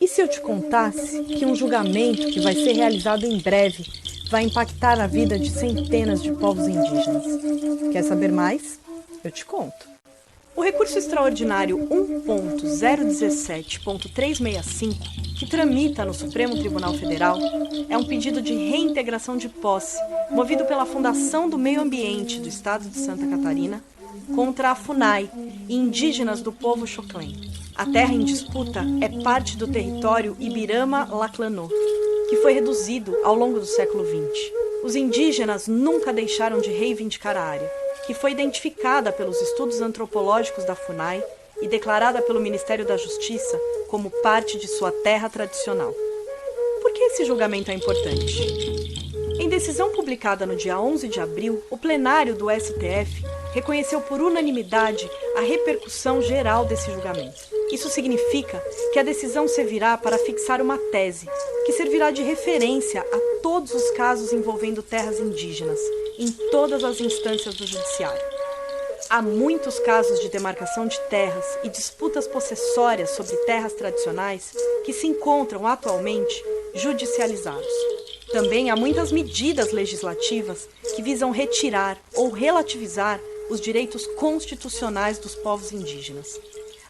se eu te contasse que um julgamento que vai ser realizado em breve vai impactar a vida de centenas de povos indígenas? Quer saber mais? Eu te conto. O recurso extraordinário 1.017.365, que tramita no Supremo Tribunal Federal, é um pedido de reintegração de posse, movido pela Fundação do Meio Ambiente do Estado de Santa Catarina, contra a FUNAI e indígenas do povo Xoclen. A terra em disputa é parte do território Ibirama-Laclanô, que foi reduzido ao longo do século XX. Os indígenas nunca deixaram de reivindicar a área, que foi identificada pelos estudos antropológicos da FUNAI e declarada pelo Ministério da Justiça como parte de sua terra tradicional. Por que esse julgamento é importante? Em decisão publicada no dia 11 de abril, o plenário do STF reconheceu por unanimidade a repercussão geral desse julgamento. Isso significa que a decisão servirá para fixar uma tese, que servirá de referência a todos os casos envolvendo terras indígenas, em todas as instâncias do judiciário. Há muitos casos de demarcação de terras e disputas possessórias sobre terras tradicionais que se encontram atualmente judicializados. Também há muitas medidas legislativas que visam retirar ou relativizar os direitos constitucionais dos povos indígenas.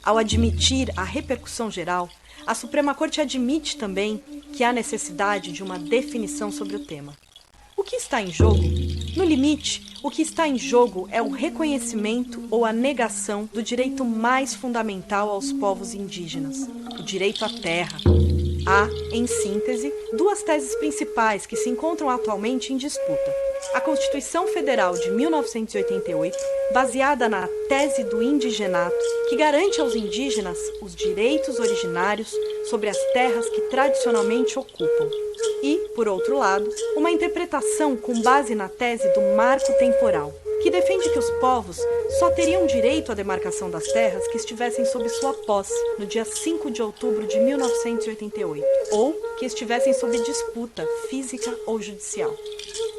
Ao admitir a repercussão geral, a Suprema Corte admite também que há necessidade de uma definição sobre o tema. O que está em jogo? No limite, o que está em jogo é o reconhecimento ou a negação do direito mais fundamental aos povos indígenas, o direito à terra. Há, em síntese, duas teses principais que se encontram atualmente em disputa. A Constituição Federal de 1988, baseada na tese do indigenato, que garante aos indígenas os direitos originários sobre as terras que tradicionalmente ocupam. E, por outro lado, uma interpretação com base na tese do marco temporal, que defende que os povos só teriam direito à demarcação das terras que estivessem sob sua posse no dia 5 de outubro de 1988, ou que estivessem sob disputa física ou judicial.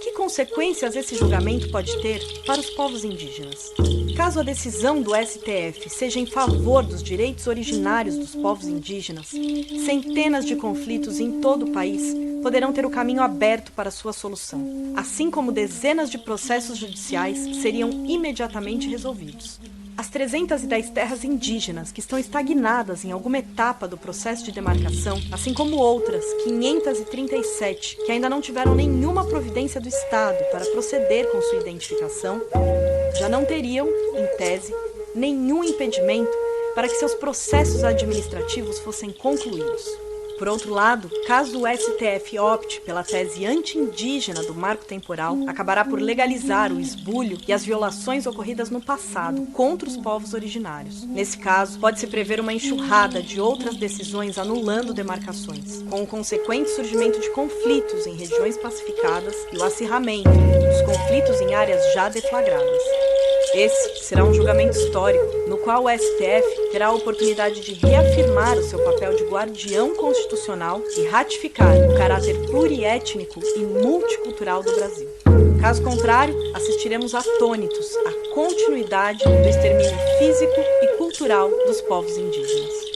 Que consequências esse julgamento pode ter para os povos indígenas? Caso a decisão do STF seja em favor dos direitos originários dos povos indígenas, centenas de conflitos em todo o país poderão ter o caminho aberto para sua solução, assim como dezenas de processos judiciais seriam imediatamente resolvidos. As 310 terras indígenas que estão estagnadas em alguma etapa do processo de demarcação, assim como outras 537 que ainda não tiveram nenhuma providência do Estado para proceder com sua identificação, já não teriam, em tese, nenhum impedimento para que seus processos administrativos fossem concluídos. Por outro lado, caso o STF opte pela tese anti-indígena do marco temporal, acabará por legalizar o esbulho e as violações ocorridas no passado contra os povos originários. Nesse caso, pode-se prever uma enxurrada de outras decisões anulando demarcações, com o consequente surgimento de conflitos em regiões pacificadas e o acirramento dos conflitos em áreas já deflagradas. Esse será um julgamento histórico, no qual o STF terá a oportunidade de reafirmar o seu papel de guardião constitucional e ratificar o caráter pluriétnico e multicultural do Brasil. Caso contrário, assistiremos atônitos à continuidade do extermínio físico e cultural dos povos indígenas.